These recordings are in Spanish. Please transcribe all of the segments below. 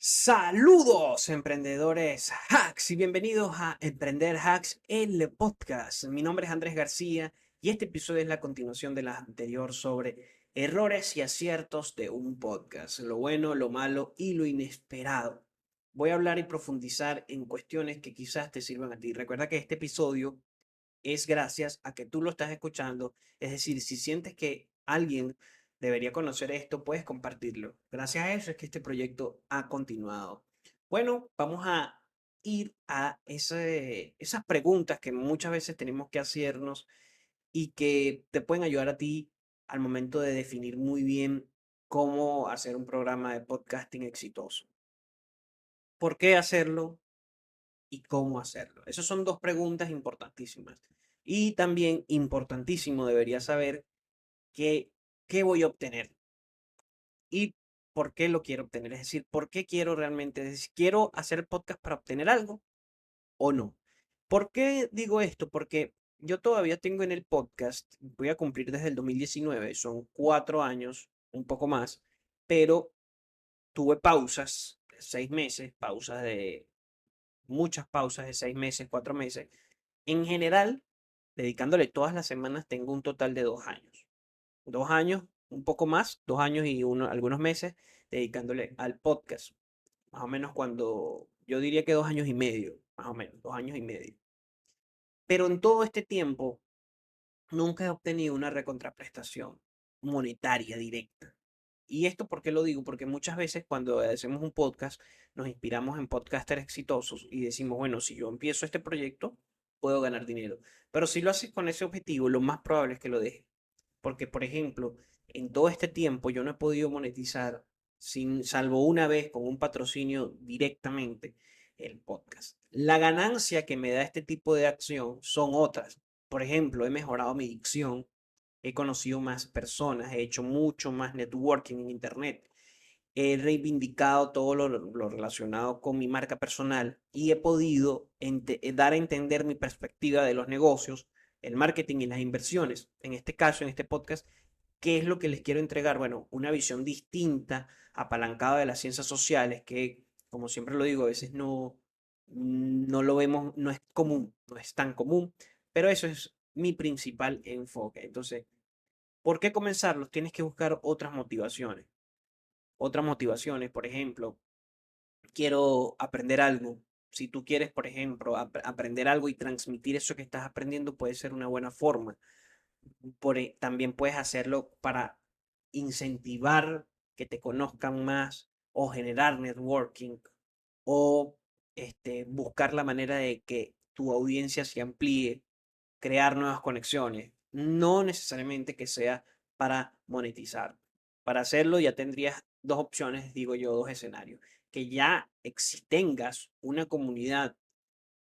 Saludos, emprendedores hacks, y bienvenidos a Emprender Hacks, el podcast. Mi nombre es Andrés García y este episodio es la continuación de la anterior sobre errores y aciertos de un podcast, lo bueno, lo malo y lo inesperado. Voy a hablar y profundizar en cuestiones que quizás te sirvan a ti. Recuerda que este episodio es gracias a que tú lo estás escuchando. Es decir, si sientes que alguien debería conocer esto, puedes compartirlo. Gracias a eso es que este proyecto ha continuado. Bueno, vamos a ir a esas preguntas que muchas veces tenemos que hacernos y que te pueden ayudar a ti al momento de definir muy bien cómo hacer un programa de podcasting exitoso. ¿Por qué hacerlo? Y cómo hacerlo. Esas son dos preguntas importantísimas. Y también importantísimo debería saber qué, qué voy a obtener y por qué lo quiero obtener. Es decir, por qué quiero realmente, es decir, quiero hacer el podcast para obtener algo o no. ¿Por qué digo esto? Porque yo todavía tengo en el podcast, voy a cumplir desde el 2019, son 4 años, un poco más, pero tuve pausas, 6 meses, pausas de muchas pausas de 6 meses, 4 meses. En general, dedicándole todas las semanas, tengo un total de 2 años. 2 años, un poco más, 2 años y algunos meses dedicándole al podcast. Más o menos cuando, yo diría que 2 años y medio, más o menos, 2 años y medio. Pero en todo este tiempo, nunca he obtenido una recontraprestación monetaria directa. ¿Y esto por qué lo digo? Porque muchas veces cuando hacemos un podcast nos inspiramos en podcasters exitosos y decimos, bueno, si yo empiezo este proyecto, puedo ganar dinero. Pero si lo haces con ese objetivo, lo más probable es que lo dejes. Porque, por ejemplo, en todo este tiempo yo no he podido monetizar, salvo una vez con un patrocinio directamente, el podcast. La ganancia que me da este tipo de acción son otras. Por ejemplo, he mejorado mi dicción, he conocido más personas, he hecho mucho más networking en Internet, he reivindicado todo lo relacionado con mi marca personal y he podido dar a entender mi perspectiva de los negocios, el marketing y las inversiones. En este caso, en este podcast, ¿qué es lo que les quiero entregar? Bueno, una visión distinta, apalancada de las ciencias sociales, que, como siempre lo digo, a veces no lo vemos, no es común, no es tan común, pero eso es mi principal enfoque. Entonces, ¿por qué comenzarlos? Tienes que buscar otras motivaciones. Otras motivaciones, por ejemplo, quiero aprender algo. Si tú quieres, por ejemplo, aprender algo y transmitir eso que estás aprendiendo, puede ser una buena forma. También puedes hacerlo para incentivar que te conozcan más o generar networking o buscar la manera de que tu audiencia se amplíe, crear nuevas conexiones. No necesariamente que sea para monetizar. Para hacerlo ya tendrías dos opciones, digo yo, dos escenarios. Que ya tengas una comunidad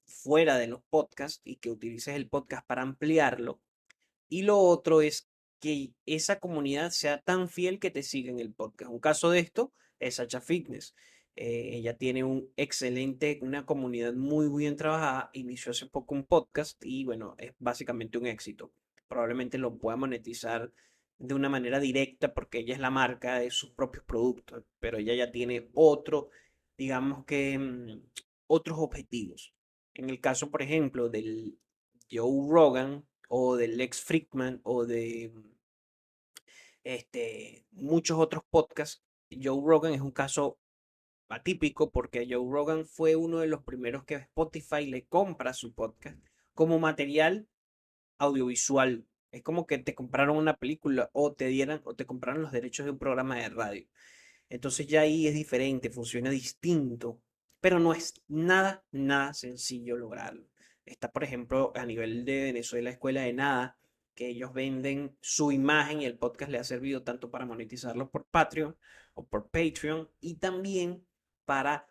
fuera de los podcasts y que utilices el podcast para ampliarlo, y lo otro es que esa comunidad sea tan fiel que te siga en el podcast. Un caso de esto es Sacha Fitness. Ella tiene una comunidad muy bien trabajada. Inició hace poco un podcast y bueno, es básicamente un éxito. Probablemente lo pueda monetizar de una manera directa porque ella es la marca de sus propios productos, pero ella ya tiene digamos que, otros objetivos. En el caso, por ejemplo, del Joe Rogan, o del Lex Friedman o de muchos otros podcasts. Joe Rogan es un caso atípico porque Joe Rogan fue uno de los primeros que Spotify le compra su podcast como material audiovisual. Es como que te compraron una película o te dieran o te compraron los derechos de un programa de radio. Entonces ya ahí es diferente, funciona distinto, pero no es nada sencillo lograrlo. Está, por ejemplo, a nivel de Venezuela Escuela de Nada, que ellos venden su imagen y el podcast le ha servido tanto para monetizarlo por Patreon o por Patreon y también para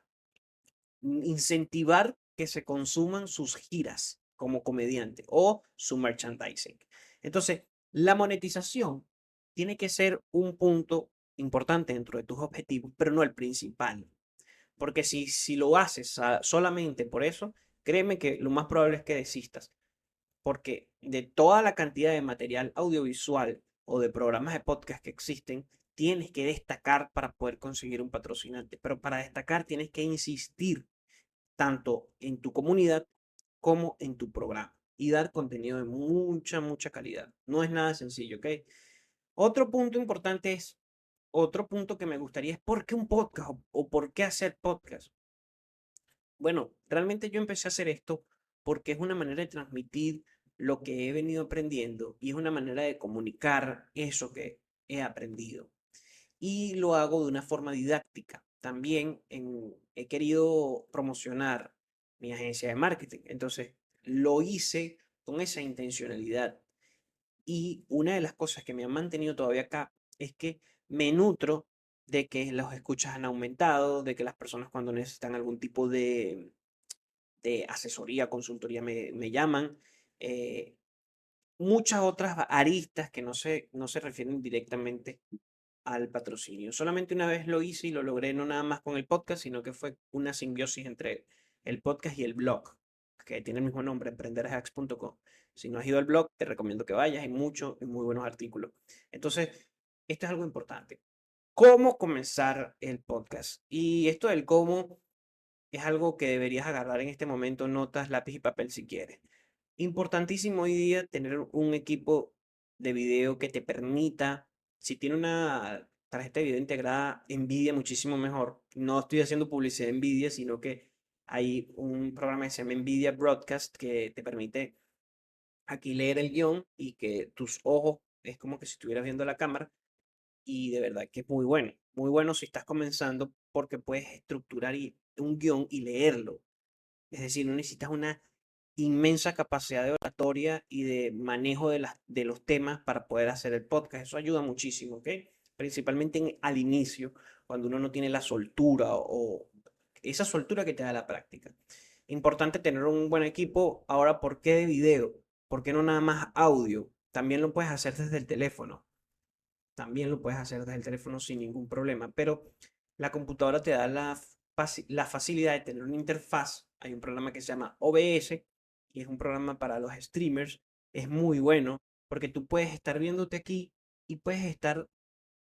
incentivar que se consuman sus giras como comediante o su merchandising. Entonces, la monetización tiene que ser un punto importante dentro de tus objetivos, pero no el principal. Porque si lo haces solamente por eso, créeme que lo más probable es que desistas. Porque de toda la cantidad de material audiovisual o de programas de podcast que existen, tienes que destacar para poder conseguir un patrocinante, pero para destacar tienes que insistir tanto en tu comunidad como en tu programa y dar contenido de mucha calidad. No es nada sencillo, ¿ok? Otro punto importante es, otro punto que me gustaría es ¿por qué un podcast o por qué hacer podcast? Bueno, realmente yo empecé a hacer esto porque es una manera de transmitir lo que he venido aprendiendo y es una manera de comunicar eso que he aprendido. Y lo hago de una forma didáctica. También he querido promocionar mi agencia de marketing. Entonces, lo hice con esa intencionalidad. Y una de las cosas que me han mantenido todavía acá es que me nutro de que los escuchas han aumentado, de que las personas cuando necesitan algún tipo de asesoría, consultoría me llaman. eh, Muchas otras aristas que no se refieren directamente al patrocinio. Solamente una vez lo hice y lo logré no nada más con el podcast, sino que fue una simbiosis entre el podcast y el blog, que tiene el mismo nombre, emprenderhacks.com. Si no has ido al blog, te recomiendo que vayas, hay muchos y muy buenos artículos. Entonces, esto es algo importante. ¿Cómo comenzar el podcast? Y esto del cómo es algo que deberías agarrar en este momento, notas, lápiz y papel si quieres. Importantísimo hoy día tener un equipo de video que te permita, si tiene una tarjeta de video integrada, Nvidia muchísimo mejor. No estoy haciendo publicidad de Nvidia, sino que hay un programa que se llama Nvidia Broadcast que te permite aquí leer el guión y que tus ojos es como que si estuvieras viendo la cámara y de verdad que es muy bueno si estás comenzando porque puedes estructurar un guión y leerlo. Es decir, no necesitas una inmensa capacidad de oratoria y de manejo de los temas para poder hacer el podcast. Eso ayuda muchísimo, ¿ok? Principalmente al inicio, cuando uno no tiene la soltura o esa soltura que te da la práctica. Importante tener un buen equipo. Ahora, ¿por qué de video? ¿Por qué no nada más audio? También lo puedes hacer desde el teléfono. También lo puedes hacer desde el teléfono sin ningún problema, pero la computadora te da la facilidad de tener una interfaz. Hay un programa que se llama OBS y es un programa para los streamers. Es muy bueno porque tú puedes estar viéndote aquí y puedes estar,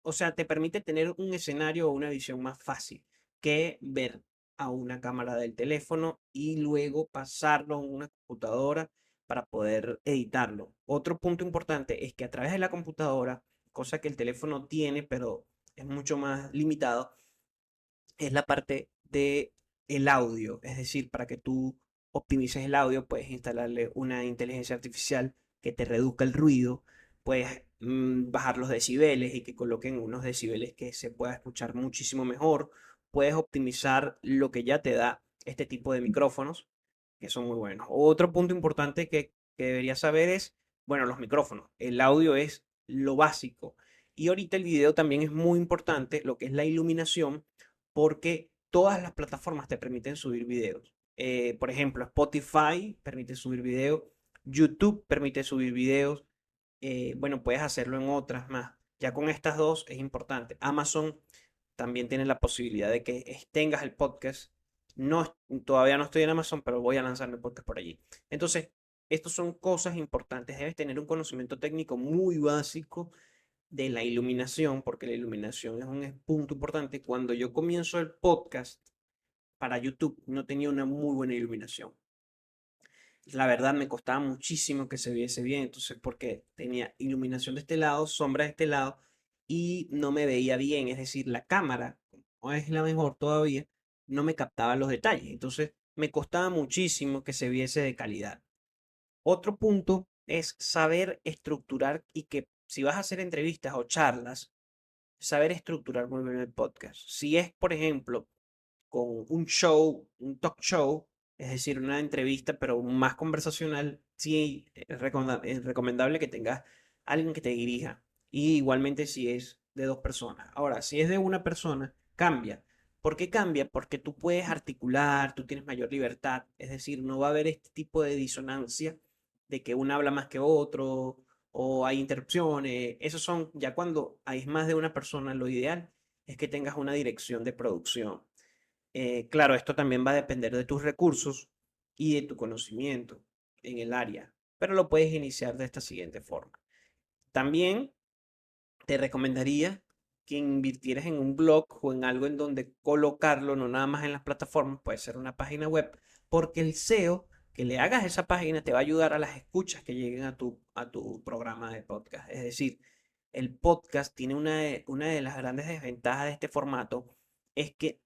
o sea, te permite tener un escenario o una visión más fácil que ver a una cámara del teléfono y luego pasarlo a una computadora para poder editarlo. Otro punto importante es que a través de la computadora, cosa que el teléfono tiene, pero es mucho más limitado, es la parte de el audio. Es decir, para que tú optimices el audio, puedes instalarle una inteligencia artificial que te reduzca el ruido, puedes bajar los decibeles y que coloquen unos decibeles que se pueda escuchar muchísimo mejor. Puedes optimizar lo que ya te da este tipo de micrófonos, que son muy buenos. Otro punto importante que deberías saber es, bueno, los micrófonos. El audio es lo básico. Y ahorita el video también es muy importante, lo que es la iluminación porque todas las plataformas te permiten subir videos. Por ejemplo, Spotify permite subir videos, YouTube permite subir videos, bueno, puedes hacerlo en otras más. Ya con estas dos es importante. Amazon también tiene la posibilidad de que tengas el podcast. No, todavía no estoy en Amazon, pero voy a lanzar mi podcast por allí. Entonces, estas son cosas importantes. Debes tener un conocimiento técnico muy básico de la iluminación, porque la iluminación es un punto importante. Cuando yo comienzo el podcast para YouTube, no tenía una muy buena iluminación. La verdad me costaba muchísimo que se viese bien, entonces porque tenía iluminación de este lado, sombra de este lado y no me veía bien, es decir, la cámara, como no es la mejor todavía, no me captaba los detalles, entonces me costaba muchísimo que se viese de calidad. Otro punto es saber estructurar y que si vas a hacer entrevistas o charlas, saber estructurar muy bien el podcast. Si es, por ejemplo, con un show, un talk show, es decir, una entrevista, pero más conversacional, sí es recomendable que tengas alguien que te dirija. Y igualmente si es de dos personas. Ahora, si es de una persona, cambia. ¿Por qué cambia? Porque tú puedes articular, tú tienes mayor libertad, es decir, no va a haber este tipo de disonancia de que uno habla más que otro o hay interrupciones. Esos son ya cuando hay más de una persona, lo ideal es que tengas una dirección de producción. Claro, esto también va a depender de tus recursos y de tu conocimiento en el área, pero lo puedes iniciar de esta siguiente forma. También te recomendaría que invirtieras en un blog o en algo en donde colocarlo, no nada más en las plataformas, puede ser una página web, porque el SEO que le hagas esa página te va a ayudar a las escuchas que lleguen a tu programa de podcast. Es decir, el podcast tiene una de las grandes desventajas de este formato, es que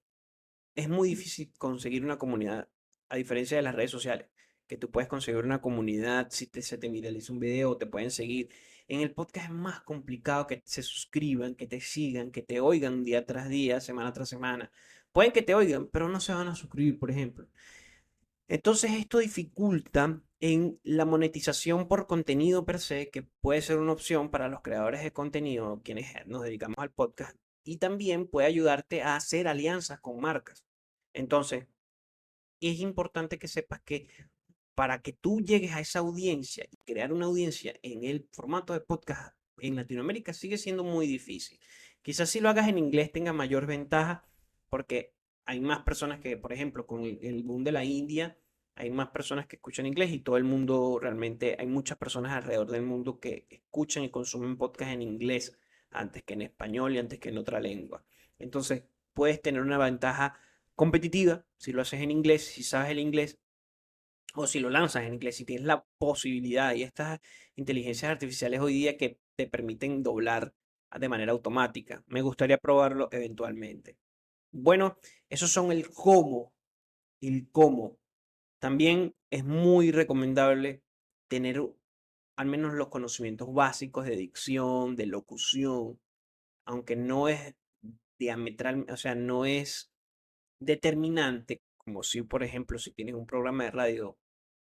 es muy difícil conseguir una comunidad, a diferencia de las redes sociales, que tú puedes conseguir una comunidad si se te viraliza un video, te pueden seguir. En el podcast es más complicado que se suscriban, que te sigan, que te oigan día tras día, semana tras semana. Pueden que te oigan, pero no se van a suscribir, por ejemplo. Entonces esto dificulta en la monetización por contenido per se, que puede ser una opción para los creadores de contenido, quienes nos dedicamos al podcast, y también puede ayudarte a hacer alianzas con marcas. Entonces, es importante que sepas que para que tú llegues a esa audiencia y crear una audiencia en el formato de podcast en Latinoamérica sigue siendo muy difícil. Quizás si lo hagas en inglés tenga mayor ventaja porque hay más personas que, por ejemplo, con el boom de la India, hay más personas que escuchan inglés y todo el mundo realmente, hay muchas personas alrededor del mundo que escuchan y consumen podcast en inglés antes que en español y antes que en otra lengua. Entonces, puedes tener una ventaja competitiva si lo haces en inglés, si sabes el inglés, o si lo lanzas en inglés, si tienes la posibilidad y estas inteligencias artificiales hoy día que te permiten doblar de manera automática. Me gustaría probarlo eventualmente. Bueno, esos son el cómo. El cómo. También es muy recomendable tener al menos los conocimientos básicos de dicción, de locución, aunque no es diametral, o sea, no es determinante, como si, por ejemplo, si tienes un programa de radio,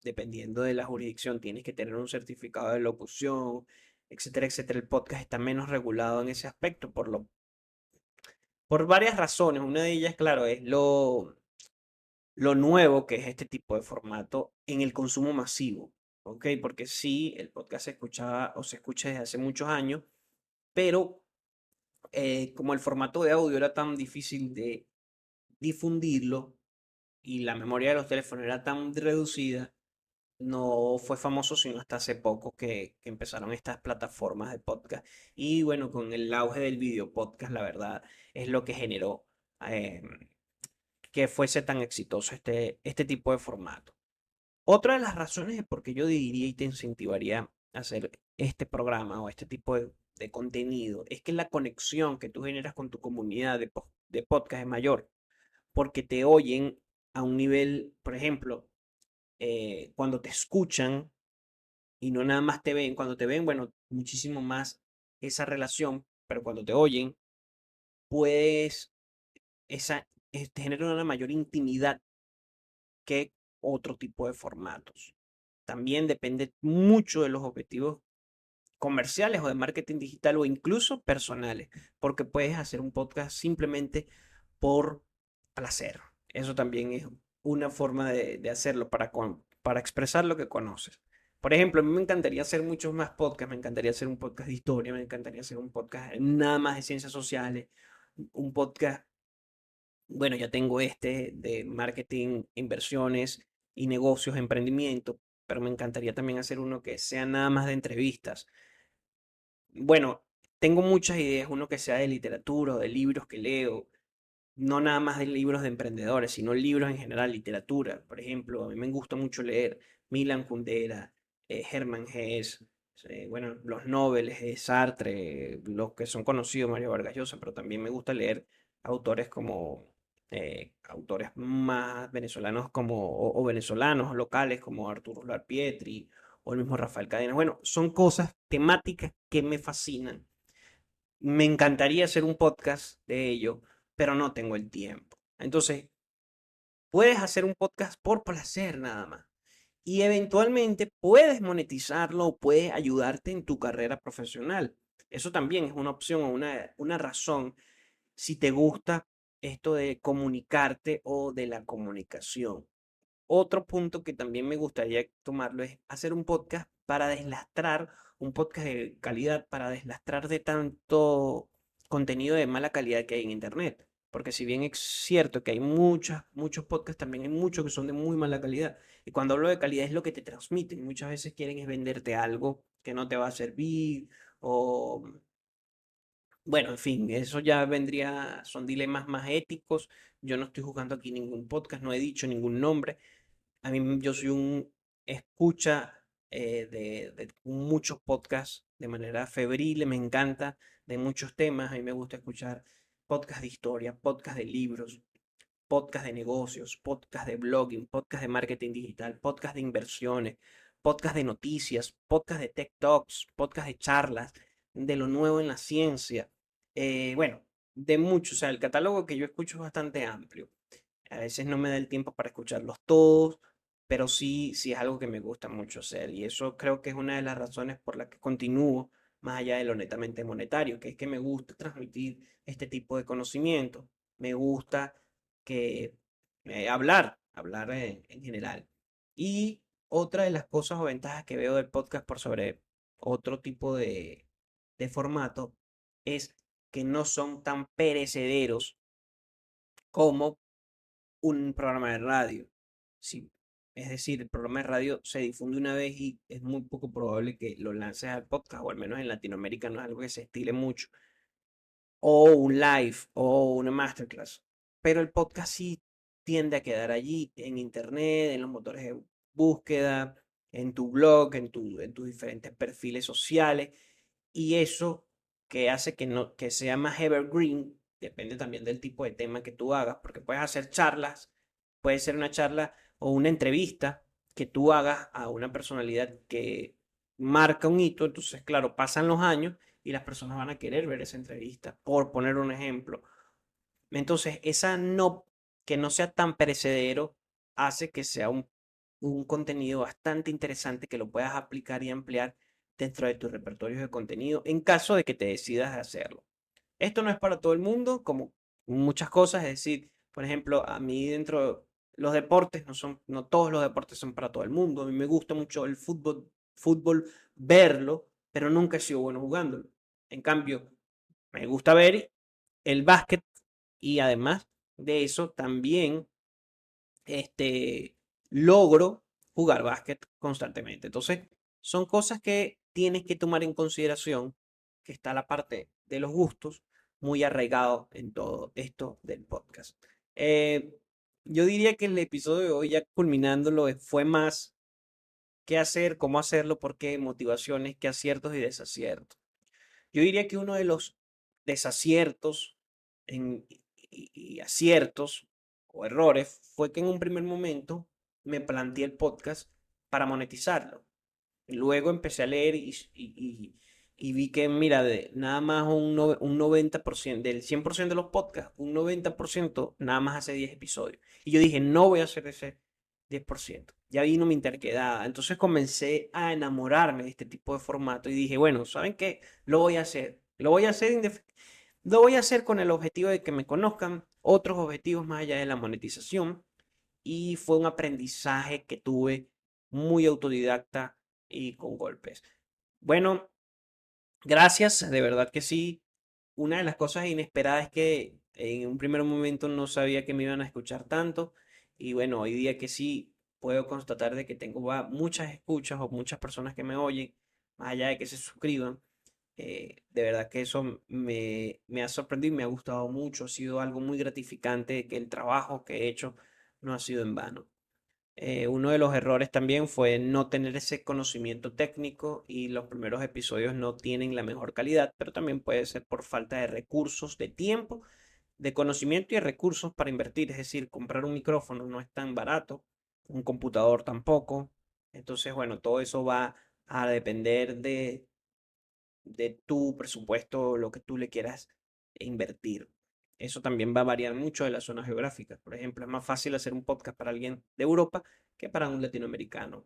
dependiendo de la jurisdicción, tienes que tener un certificado de locución, etcétera, etcétera. El podcast está menos regulado en ese aspecto por varias razones. Una de ellas, claro, es lo nuevo que es este tipo de formato en el consumo masivo, ¿ok? Porque sí, el podcast se escuchaba o se escucha desde hace muchos años, pero como el formato de audio era tan difícil de difundirlo, y la memoria de los teléfonos era tan reducida, no fue famoso sino hasta hace poco que empezaron estas plataformas de podcast. Y bueno, con el auge del video podcast, la verdad, es lo que generó eh, que fuese tan exitoso este tipo de formato. Otra de las razones de por qué yo diría y te incentivaría a hacer este programa o este tipo de contenido es que la conexión que tú generas con tu comunidad de podcast es mayor, porque te oyen a un nivel, por ejemplo, cuando te escuchan y no nada más te ven, cuando te ven, bueno, muchísimo más esa relación, pero cuando te oyen, pues te genera una mayor intimidad que otro tipo de formatos. También depende mucho de los objetivos comerciales o de marketing digital o incluso personales, porque puedes hacer un podcast simplemente por placer. Eso también es una forma de hacerlo para expresar lo que conoces. Por ejemplo, a mí me encantaría hacer muchos más podcasts, me encantaría hacer un podcast de historia, me encantaría hacer un podcast nada más de ciencias sociales, un podcast, bueno, ya tengo este de marketing, inversiones y negocios, emprendimiento, pero me encantaría también hacer uno que sea nada más de entrevistas. Bueno, tengo muchas ideas, uno que sea de literatura o de libros que leo, no nada más de libros de emprendedores, sino libros en general, literatura. Por ejemplo, a mí me gusta mucho leer Milan Kundera, Hermann Hesse, bueno, los noveles, Sartre, los que son conocidos, Mario Vargas Llosa, pero también me gusta leer autores como autores más venezolanos o venezolanos locales como Arturo Pietri o el mismo Rafael Cadena. Bueno, son cosas temáticas que me fascinan. Me encantaría hacer un podcast de ello, pero no tengo el tiempo. Entonces, puedes hacer un podcast por placer nada más. Y eventualmente puedes monetizarlo o puedes ayudarte en tu carrera profesional. Eso también es una opción o una razón si te gusta esto de comunicarte o de la comunicación. Otro punto que también me gustaría tomarlo es hacer un podcast para deslastrar, un podcast de calidad para deslastrar de tanto contenido de mala calidad que hay en Internet. Porque si bien es cierto que hay muchos podcasts, también hay muchos que son de muy mala calidad. Y cuando hablo de calidad es lo que te transmiten. Muchas veces quieren es venderte algo que no te va a servir o Bueno, en fin, eso ya vendría, son dilemas más éticos. Yo no estoy jugando aquí ningún podcast, no he dicho ningún nombre. Yo soy un escucha de muchos podcasts de manera febril, me encanta, de muchos temas. A mí me gusta escuchar podcasts de historia, podcasts de libros, podcast de negocios, podcast de blogging, podcast de marketing digital, podcast de inversiones, podcast de noticias, podcast de tech talks, podcast de charlas, de lo nuevo en la ciencia. Bueno, de mucho, o sea, el catálogo que yo escucho es bastante amplio. A veces no me da el tiempo para escucharlos todos, pero sí es algo que me gusta mucho hacer. Y eso creo que es una de las razones por las que continúo más allá de lo netamente monetario, que es que me gusta transmitir este tipo de conocimiento. Me gusta que hablar en general. Y otra de las cosas o ventajas que veo del podcast por sobre otro tipo de formato es que no son tan perecederos como un programa de radio. Sí, es decir, el programa de radio se difunde una vez y es muy poco probable que lo lances al podcast, o al menos en Latinoamérica no es algo que se estile mucho, o un live, o una masterclass. Pero el podcast sí tiende a quedar allí, en internet, en los motores de búsqueda, en tu blog, en tus diferentes perfiles sociales, y eso que hace que, no, que sea más evergreen, depende también del tipo de tema que tú hagas, porque puedes hacer charlas, puede ser una charla o una entrevista que tú hagas a una personalidad que marca un hito, entonces claro, pasan los años y las personas van a querer ver esa entrevista, por poner un ejemplo. Entonces, que no sea tan perecedero, hace que sea un contenido bastante interesante que lo puedas aplicar y ampliar dentro de tus repertorios de contenido en caso de que te decidas a hacerlo. Esto no es para todo el mundo, como muchas cosas, es decir, por ejemplo, a mí dentro los deportes no todos los deportes son para todo el mundo. A mí me gusta mucho el fútbol verlo, pero nunca he sido bueno jugándolo. En cambio, me gusta ver el básquet y además de eso también logro jugar básquet constantemente. Entonces, son cosas que tienes que tomar en consideración, que está la parte de los gustos muy arraigado en todo esto del podcast. Eh, yo diría que el episodio de hoy, ya culminándolo, fue más qué hacer, cómo hacerlo, por qué, motivaciones, qué aciertos y desaciertos. Yo diría que uno de los desaciertos y aciertos o errores fue que en un primer momento me planteé el podcast para monetizarlo. Luego empecé a leer y vi que, mira, nada más un 90%, del 100% de los podcasts, un 90% nada más hace 10 episodios. Y yo dije, no voy a hacer ese 10%. Ya vino mi interquedada. Entonces comencé a enamorarme de este tipo de formato y dije, bueno, ¿saben qué? Lo voy a hacer. Lo voy a hacer con el objetivo de que me conozcan, otros objetivos más allá de la monetización. Y fue un aprendizaje que tuve muy autodidacta y con golpes. Bueno, gracias, de verdad que sí. Una de las cosas inesperadas es que en un primer momento no sabía que me iban a escuchar tanto y bueno, hoy día que sí puedo constatar de que tengo muchas escuchas o muchas personas que me oyen, más allá de que se suscriban. De verdad que eso me ha sorprendido y me ha gustado mucho. Ha sido algo muy gratificante que el trabajo que he hecho no ha sido en vano. Uno de los errores también fue no tener ese conocimiento técnico y los primeros episodios no tienen la mejor calidad, pero también puede ser por falta de recursos, de tiempo, de conocimiento y de recursos para invertir. Es decir, comprar un micrófono no es tan barato, un computador tampoco. Entonces, bueno, todo eso va a depender de tu presupuesto, lo que tú le quieras invertir. Eso también va a variar mucho de la zona geográfica. Por ejemplo, es más fácil hacer un podcast para alguien de Europa que para un latinoamericano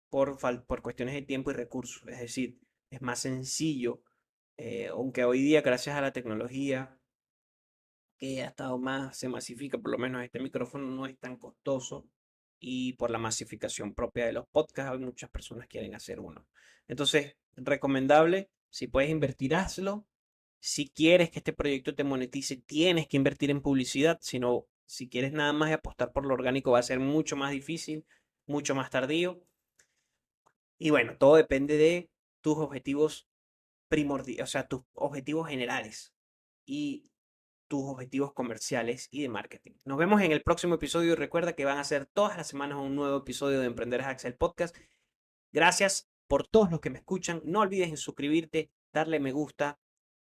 por cuestiones de tiempo y recursos. Es decir, es más sencillo, aunque hoy día, gracias a la tecnología, que ha estado más, se masifica, por lo menos este micrófono no es tan costoso y por la masificación propia de los podcasts, muchas personas quieren hacer uno. Entonces, recomendable, si puedes invertir, hazlo. Si quieres que este proyecto te monetice, tienes que invertir en publicidad. Si no, si quieres nada más apostar por lo orgánico, va a ser mucho más difícil, mucho más tardío. Y bueno, todo depende de tus objetivos primordiales, o sea, tus objetivos generales. y tus objetivos comerciales y de marketing. Nos vemos en el próximo episodio y recuerda que van a ser todas las semanas un nuevo episodio de Emprender Hacks, el podcast. Gracias por todos los que me escuchan. No olvides en suscribirte, darle me gusta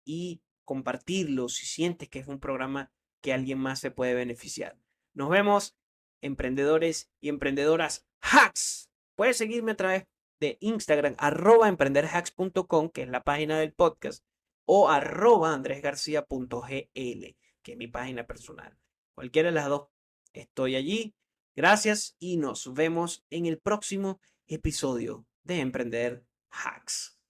y compartirlo si sientes que es un programa que alguien más se puede beneficiar. Nos vemos, emprendedores y emprendedoras hacks. Puedes seguirme a través de Instagram, @emprenderhacks.com, que es la página del podcast, o @andresgarcia.gl, que es mi página personal. Cualquiera de las dos, estoy allí. Gracias y nos vemos en el próximo episodio de Emprender Hacks.